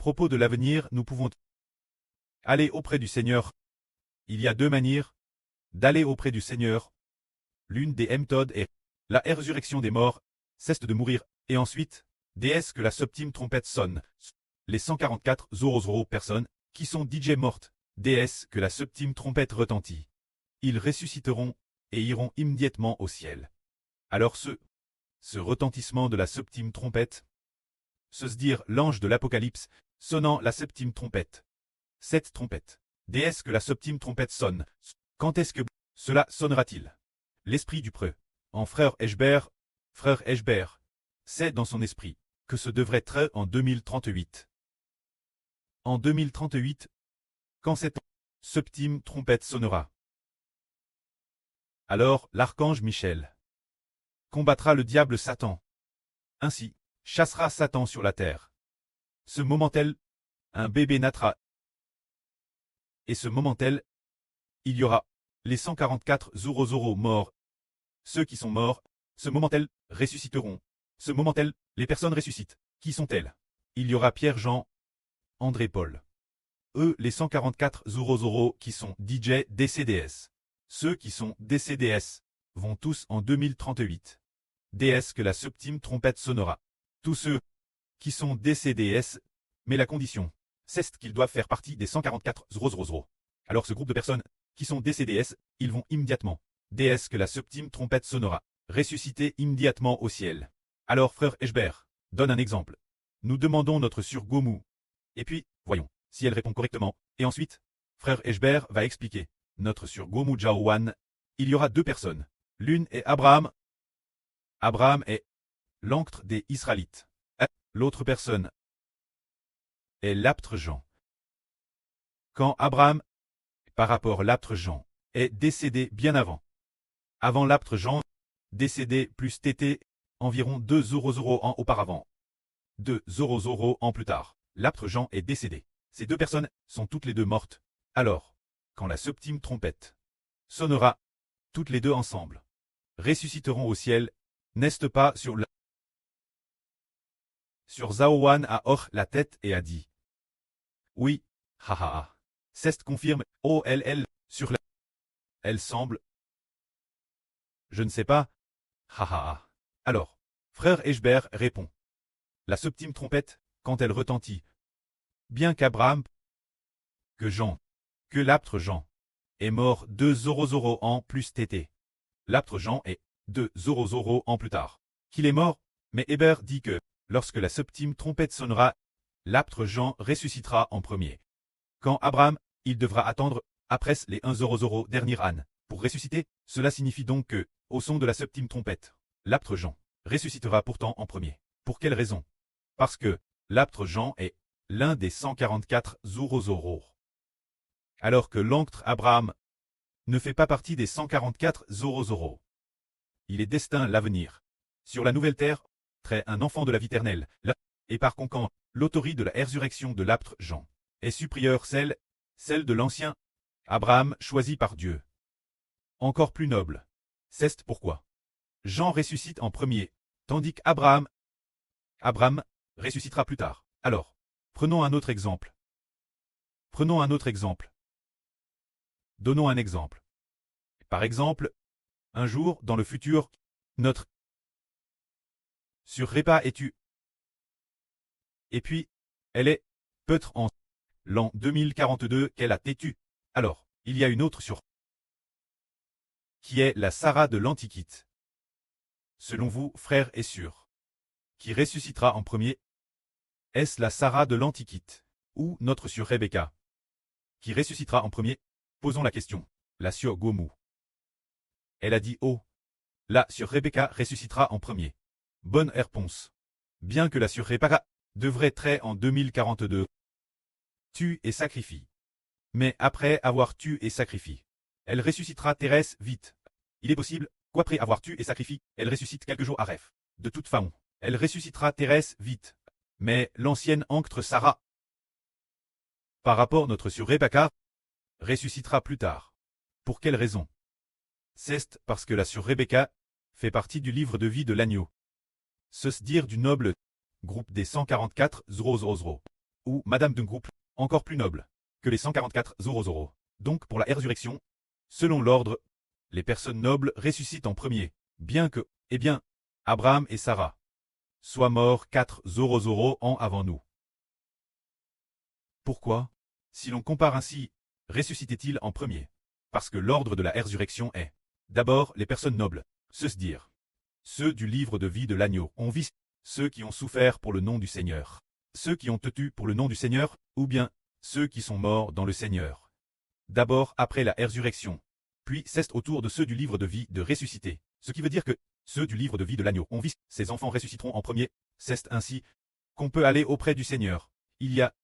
Propos de l'avenir, nous pouvons aller auprès du Seigneur. Il y a deux manières d'aller auprès du Seigneur. L'une des méthodes est la résurrection des morts, cesse de mourir, et ensuite, déesse que la septième trompette sonne. Les 144 personnes qui sont DJ mortes, déesse que la septième trompette retentit. Ils ressusciteront et iront immédiatement au ciel. Alors ce retentissement de la septième trompette, se dire l'ange de l'Apocalypse, sonnant la septième trompette. Cette trompette, déesse que la septième trompette sonne. Quand est-ce que cela sonnera-t-il? L'esprit du preux, en frère Eshbert, sait dans son esprit que ce devrait être en 2038. En 2038, quand cette septième trompette sonnera, alors l'archange Michel combattra le diable Satan. Ainsi, chassera Satan sur la terre. Ce moment-tel, un bébé naîtra. Et ce moment-tel, il y aura les 144 morts. Ceux qui sont morts, ce moment-tel, ressusciteront. Ce moment-tel, les personnes ressuscitent. Qui sont-elles? Il y aura Pierre, Jean, André, Paul. Eux, les 144 qui sont DJ DCDS. Ceux qui sont DCDS vont tous en 2038. DS que la septième trompette sonnera. Tous ceux qui sont DCDS, mais la condition, c'est qu'ils doivent faire partie des 144 Alors ce groupe de personnes qui sont DCDS, ils vont immédiatement. DS que la septième trompette sonnera. Ressusciter immédiatement au ciel. Alors frère Eshbert, donne un exemple. Nous demandons notre sœur Gomu. Et puis, voyons, si elle répond correctement. Et ensuite, frère Eshbert va expliquer. Notre sœur Gomu Jaouan, il y aura deux personnes. L'une est Abraham. Abraham est l'oncle des Israélites. L'autre personne est l'apôtre Jean. Quand Abraham, par rapport à l'apôtre Jean, est décédé bien avant l'apôtre Jean, décédé plus TT, environ 2 ans auparavant. 2 ans plus tard, l'apôtre Jean est décédé. Ces deux personnes sont toutes les deux mortes. Alors, quand la septième trompette sonnera, toutes les deux ensemble ressusciteront au ciel, n'est-ce pas sur Zaouan a hoch la tête et a dit. Oui, haha. Cest confirme, OLL, sur la. Elle semble. Je ne sais pas. Haha. Alors, frère Eshbert répond. La septième trompette, quand elle retentit. Bien qu'Abraham, que Jean, que l'apôtre Jean, est mort 2 ans plus TT. L'apôtre Jean est 2 ans plus tard. Qu'il est mort, mais Hébert dit que, lorsque la septième trompette sonnera, l'apôtre Jean ressuscitera en premier. Quand Abraham, il devra attendre, après les 1 dernier âne, pour ressusciter, cela signifie donc que, au son de la septième trompette, l'apôtre Jean ressuscitera pourtant en premier. Pour quelle raison? Parce que, l'apôtre Jean est l'un des 144 alors que l'oncle Abraham ne fait pas partie des 144 Il est destin l'avenir. Sur la nouvelle terre, très un enfant de la vie éternelle, et par conséquent, l'autorité de la résurrection de l'apôtre Jean est supérieure celle de l'ancien Abraham choisi par Dieu. Encore plus noble. C'est pourquoi Jean ressuscite en premier, tandis qu'Abraham ressuscitera plus tard. Alors, prenons un autre exemple. Donnons un exemple. Par exemple, un jour, dans le futur, notre sur Répa est tue. Et puis, elle est, peut-être en l'an 2042 qu'elle a têtu. Alors, il y a une autre sur qui est la Sarah de l'Antiquité. Selon vous, frère et sœur, qui ressuscitera en premier? Est-ce la Sarah de l'Antiquité, ou notre sœur Rebecca, qui ressuscitera en premier? Posons la question. La sœur Gomu. Elle a dit oh. La sœur Rebecca ressuscitera en premier. Bonne réponse. Bien que la sœur Rebecca devrait être en 2042. Tue et sacrifie. Mais après avoir tué et sacrifié, elle ressuscitera Thérèse vite. Il est possible qu'après avoir tué et sacrifié, elle ressuscite quelques jours à rêve. De toute façon, elle ressuscitera Thérèse vite. Mais l'ancienne anctre Sarah, par rapport à notre sœur Rebecca, ressuscitera plus tard. Pour quelle raison? C'est parce que la sœur Rebecca fait partie du livre de vie de l'agneau. Se dire du noble groupe des 144 ou madame d'un groupe, encore plus noble, que les 144 Zorozoro. Donc pour la résurrection, selon l'ordre, les personnes nobles ressuscitent en premier, bien que, eh bien, Abraham et Sarah soient morts 4 Zorozoro ans avant nous. Pourquoi? Si l'on compare ainsi, ressuscitait-il en premier? Parce que l'ordre de la résurrection est, d'abord les personnes nobles, se dire. Ceux du livre de vie de l'agneau ont vu ceux qui ont souffert pour le nom du Seigneur, ceux qui ont tué pour le nom du Seigneur, ou bien ceux qui sont morts dans le Seigneur. D'abord après la résurrection, puis c'est autour de ceux du livre de vie de ressusciter, ce qui veut dire que ceux du livre de vie de l'agneau ont vu ces enfants ressusciteront en premier, c'est ainsi qu'on peut aller auprès du Seigneur. Il y a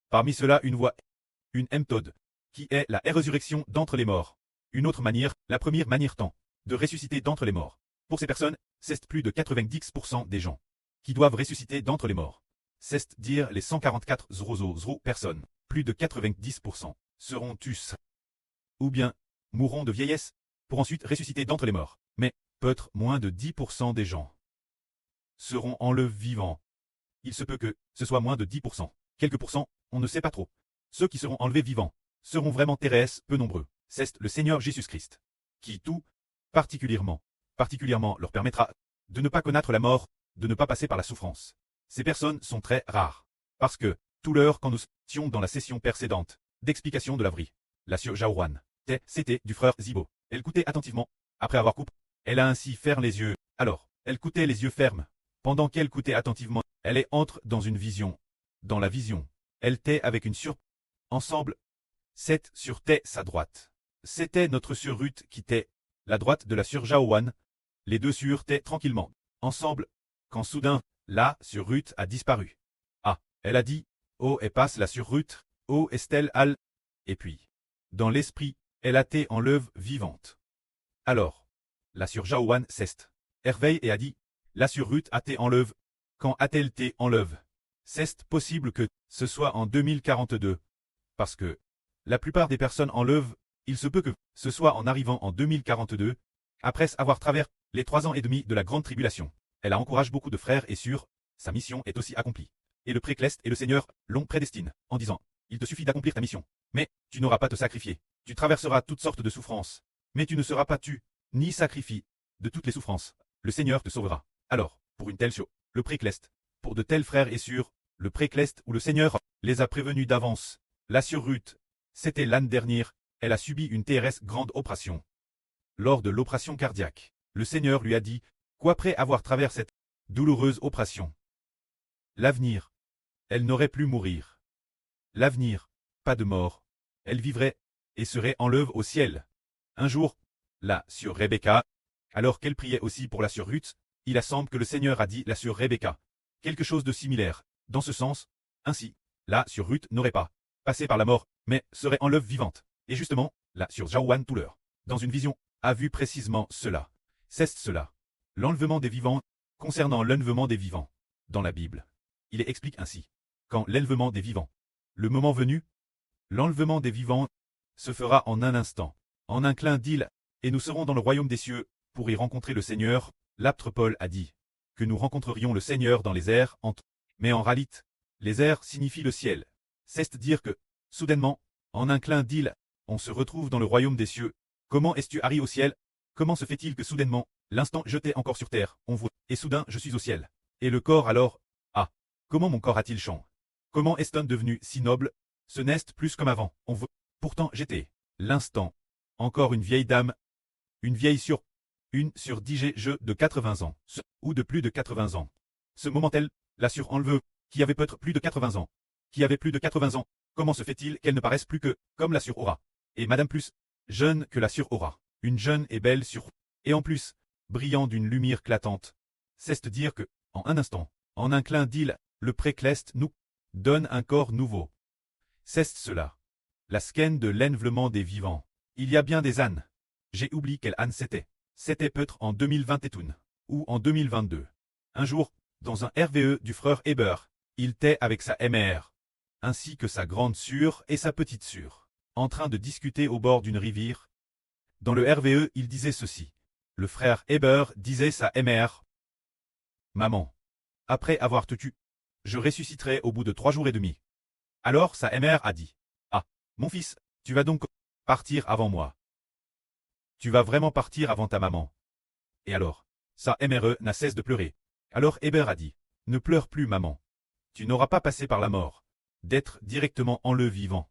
parmi ceux-là une voie, une méthode, qui est la résurrection d'entre les morts. Une autre manière, la première manière tant, de ressusciter d'entre les morts. Pour ces personnes, c'est plus de 90% des gens qui doivent ressusciter d'entre les morts. C'est dire les 144 personnes, plus de 90% seront tués. Ou bien, mourront de vieillesse, pour ensuite ressusciter d'entre les morts. Mais, peut-être moins de 10% des gens seront enlevés vivants. Il se peut que ce soit moins de 10%. Quelques pourcents, on ne sait pas trop. Ceux qui seront enlevés vivants seront vraiment terrestres, peu nombreux. C'est le Seigneur Jésus-Christ, qui tout, particulièrement leur permettra de ne pas connaître la mort, de ne pas passer par la souffrance. Ces personnes sont très rares, parce que, tout l'heure quand nous étions dans la session précédente, d'explication de la vie, la sœur Jaouan, c'était du frère Zibo. Elle écoutait attentivement, après avoir coupé, elle a ainsi fermé les yeux, alors, elle écoutait les yeux fermes. Pendant qu'elle écoutait attentivement, elle est entre dans une vision. Dans la vision, elle était avec une ensemble, 7 sur sa droite. C'était notre sœur Ruth qui était, la droite de la sœur Jaouan. Les deux sœurs étaient tranquillement, ensemble, quand soudain, la sœur Ruth a disparu. Ah, elle a dit, oh et passe la sœur Ruth, oh Estelle Al. Et puis, dans l'esprit, elle a été enlevée vivante. Alors, la sœur Jaouan s'est réveillée et a dit, la sœur Ruth a été enlevée. Quand a-t-elle été enlevée? C'est possible que ce soit en 2042, parce que la plupart des personnes enlèvent, il se peut que ce soit en arrivant en 2042, après avoir traversé les 3 ans et demi de la grande tribulation. Elle a encouragé beaucoup de frères et sœurs, sa mission est aussi accomplie. Et le précleste et le Seigneur l'ont prédestiné, en disant, il te suffit d'accomplir ta mission, mais tu n'auras pas à te sacrifier. Tu traverseras toutes sortes de souffrances, mais tu ne seras pas tué, ni sacrifié. De toutes les souffrances, le Seigneur te sauvera. Alors, pour une telle chose, le précleste, pour de tels frères et sœurs, le précleste ou le Seigneur les a prévenus d'avance. La sœur Ruth, c'était l'année dernière, elle a subi une TRS grande opération. Lors de l'opération cardiaque, le Seigneur lui a dit, qu'après avoir traversé cette douloureuse opération, l'avenir, elle n'aurait plus mourir. L'avenir, pas de mort, elle vivrait et serait enlevée au ciel. Un jour, la sœur Rebecca, alors qu'elle priait aussi pour la sœur Ruth, il semble que le Seigneur a dit la sœur Rebecca quelque chose de similaire, dans ce sens, ainsi, la sœur Ruth n'aurait pas passé par la mort, mais serait enlevée vivante. Et justement, la sœur Jaouan Touler, dans une vision, a vu précisément cela. C'est cela. L'enlèvement des vivants, concernant l'enlèvement des vivants, dans la Bible. Il explique ainsi. Quand l'enlèvement des vivants, le moment venu, l'enlèvement des vivants se fera en un instant, en un clin d'œil, et nous serons dans le royaume des cieux, pour y rencontrer le Seigneur. L'apôtre Paul a dit que nous rencontrerions le Seigneur dans les airs, mais en réalité, les airs signifient le ciel. C'est-à-dire que, soudainement, en un clin d'œil, on se retrouve dans le royaume des cieux. Comment est-ce arrivé au ciel? Comment se fait-il que soudainement, l'instant j'étais encore sur terre, on voit, et soudain je suis au ciel? Et le corps alors? Ah, comment mon corps a-t-il changé? Comment est-ce devenu si noble? Ce n'est plus comme avant, on voit. Pourtant j'étais, l'instant, encore une vieille dame, une vieille sur 10 jeux de 80 ans, ou de plus de 80 ans. Ce moment-elle, la surenlevée, qui avait peut-être plus de 80 ans, qui avait plus de 80 ans, comment se fait-il qu'elle ne paraisse plus que, comme la sur-aura, et madame plus, jeune que la sur-aura, une jeune et belle sur, et en plus, brillant d'une lumière éclatante. C'est-à-dire que, en un instant, en un clin d'œil, le précleste nous donne un corps nouveau. C'est cela. La scan de l'enlèvement des vivants. Il y a bien des ânes. J'ai oublié quelle âne c'était. C'était peut-être en 2021, ou en 2022. Un jour, dans un RVE du frère Eber, il était avec sa mère, ainsi que sa grande sœur et sa petite sœur, en train de discuter au bord d'une rivière. Dans le RVE, il disait ceci. Le frère Eber disait sa mère, « Maman, après avoir te tué, je ressusciterai au bout de 3 jours et demi. Alors sa mère a dit, ah, mon fils, tu vas donc partir avant moi. Tu vas vraiment partir avant ta maman. Et alors, sa mère n'a cesse de pleurer. Alors Héber a dit, ne pleure plus maman. Tu n'auras pas passé par la mort, d'être directement en le vivant.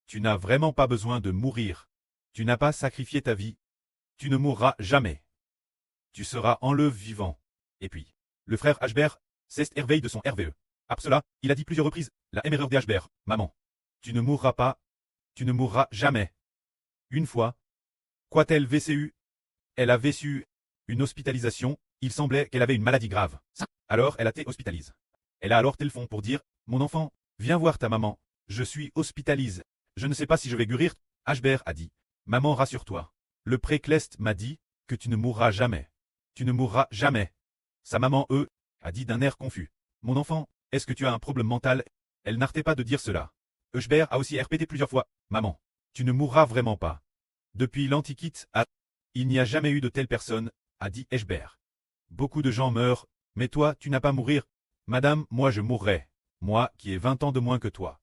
Tu n'as vraiment pas besoin de mourir. Tu n'as pas sacrifié ta vie. Tu ne mourras jamais. Tu seras en le vivant. Et puis, le frère Ashber s'est éveillé de son RVE. Après cela, il a dit plusieurs reprises, la erreur d'Ashber, maman. Tu ne mourras pas. Tu ne mourras jamais. Une fois, qu'a-t-elle vécu? Elle a vécu une hospitalisation, il semblait qu'elle avait une maladie grave. Alors elle a été hospitalisée. Elle a alors téléphone pour dire, mon enfant, viens voir ta maman, je suis hospitalisée. Je ne sais pas si je vais guérir. Ashber a dit, maman rassure-toi. Le pré-Clest m'a dit que tu ne mourras jamais. Tu ne mourras jamais. Sa maman, a dit d'un air confus. Mon enfant, est-ce que tu as un problème mental? Elle n'arrêtait pas de dire cela. Ashber a aussi répété plusieurs fois, maman, tu ne mourras vraiment pas. Depuis l'Antiquité, il n'y a jamais eu de telle personne, a dit Ashber. Beaucoup de gens meurent, mais toi, tu n'as pas mourir. Madame, moi je mourrai. Moi, qui ai 20 ans de moins que toi.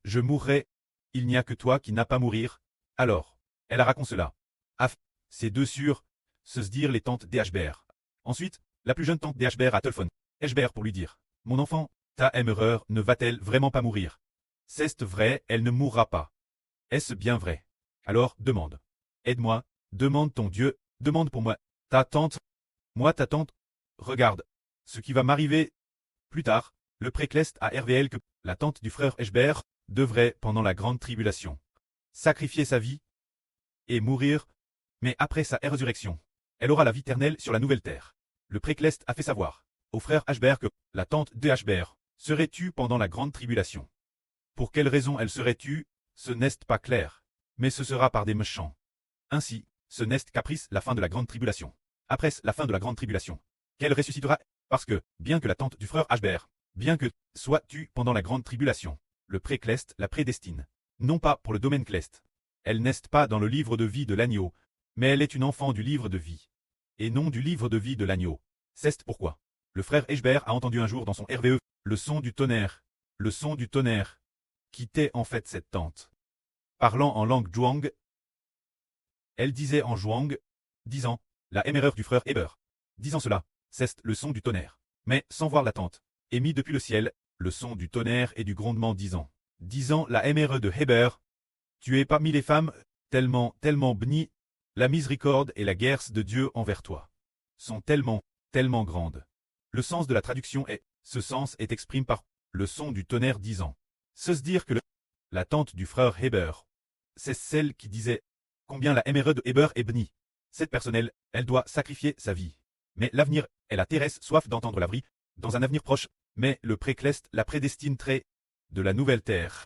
Je mourrai. Il n'y a que toi qui n'as pas mourir. Alors, elle a raconté cela. Ces deux sûrs, se dire les tantes d'Ashber. Ensuite, la plus jeune tante d'Ashber a téléphone Ashber pour lui dire, mon enfant, ta erreur ne va-t-elle vraiment pas mourir? C'est vrai, elle ne mourra pas. Est-ce bien vrai? Alors, demande. Aide-moi, demande ton Dieu, demande pour moi. Ta tante, moi ta tante, regarde, ce qui va m'arriver. Plus tard, le pré-Clest a RVL que la tante du frère Ashber devrait, pendant la grande tribulation, sacrifier sa vie et mourir, mais après sa résurrection, elle aura la vie éternelle sur la nouvelle terre. Le pré-Clest a fait savoir au frère Ashber que la tante de Ashber serait tue pendant la grande tribulation. Pour quelle raison elle serait tue, ce n'est pas clair, mais ce sera par des méchants. Ainsi, ce n'est qu'après la fin de la grande tribulation. Après la fin de la grande tribulation, qu'elle ressuscitera, parce que, bien que la tante du frère Ashber, bien que soit tue pendant la grande tribulation, le pré-Clest la prédestine. Non pas pour le domaine Clest. Elle n'est pas dans le livre de vie de l'agneau, mais elle est une enfant du livre de vie. Et non du livre de vie de l'agneau. C'est pourquoi. Le frère Ashber a entendu un jour dans son RVE, le son du tonnerre. Le son du tonnerre. Qui était en fait cette tante. Parlant en langue Zhuang, elle disait en Zhuang, disant, la erreur du frère Heber. Disant cela, c'est le son du tonnerre. Mais sans voir la tante, émis depuis le ciel, le son du tonnerre et du grondement disant la MRE de Heber, tu es parmi les femmes, tellement bénies, la miséricorde et la guerre de Dieu envers toi sont tellement grandes. Le sens de la traduction est, ce sens est exprimé par le son du tonnerre disant. Se dire que la tante du frère Heber, c'est celle qui disait combien la MRE de Heber est bénie. Cette personne, elle doit sacrifier sa vie. Mais l'avenir, elle a Thérèse soif d'entendre la vie, dans un avenir proche, mais le pré-Clest la prédestine très de la nouvelle terre.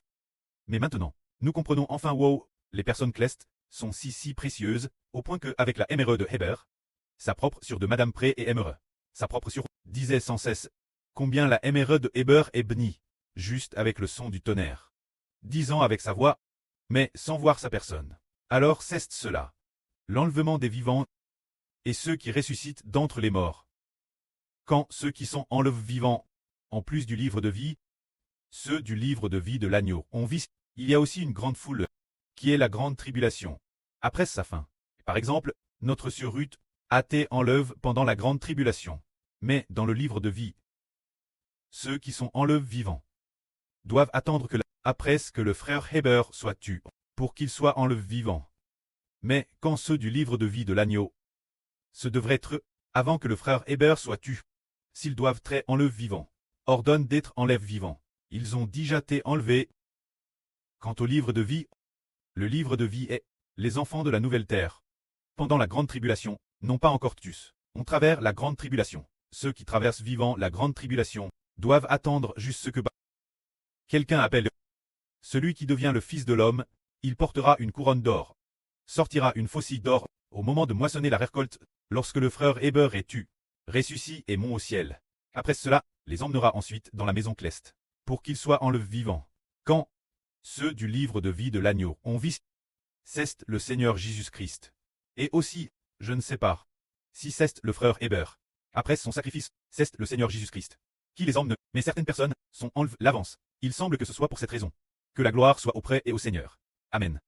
Mais maintenant, nous comprenons enfin wow, les personnes Clest sont si précieuses, au point que avec la MRE de Heber, sa propre sur de Madame Pré et MRE, sa propre sur, disait sans cesse, combien la MRE de Heber est bénie, juste avec le son du tonnerre. Disant avec sa voix, mais sans voir sa personne. Alors c'est cela. L'enlèvement des vivants et ceux qui ressuscitent d'entre les morts. Quand ceux qui sont enlevés vivants, en plus du livre de vie, ceux du livre de vie de l'agneau ont vu, il y a aussi une grande foule, qui est la grande tribulation, après sa fin. Par exemple, notre sœur Ruth a été enlevée pendant la grande tribulation. Mais dans le livre de vie, ceux qui sont enlevés vivants doivent attendre que après que le frère Heber soit tué, pour qu'il soit enlevé vivant. Mais quand ceux du livre de vie de l'agneau, ce devrait être avant que le frère Heber soit tué, s'ils doivent être enlevés vivants, ordonne d'être enlèvés vivants. Ils ont déjà été enlevés. Quant au livre de vie, le livre de vie est les enfants de la nouvelle terre. Pendant la grande tribulation, n'ont pas encore tué. On traverse la grande tribulation. Ceux qui traversent vivant la grande tribulation doivent attendre juste ce que quelqu'un appelle celui qui devient le Fils de l'homme, il portera une couronne d'or, sortira une faucille d'or, au moment de moissonner la récolte, lorsque le frère Heber est tué, ressuscite et monte au ciel. Après cela, les emmènera ensuite dans la maison Clest, pour qu'ils soient enlevés vivants. Quand ceux du livre de vie de l'agneau ont vu, c'est le Seigneur Jésus-Christ. Et aussi, je ne sais pas, si c'est le frère Heber. Après son sacrifice, c'est le Seigneur Jésus-Christ qui les emmène, mais certaines personnes sont enlevées l'avance. Il semble que ce soit pour cette raison Que la gloire soit auprès et au Seigneur. Amen.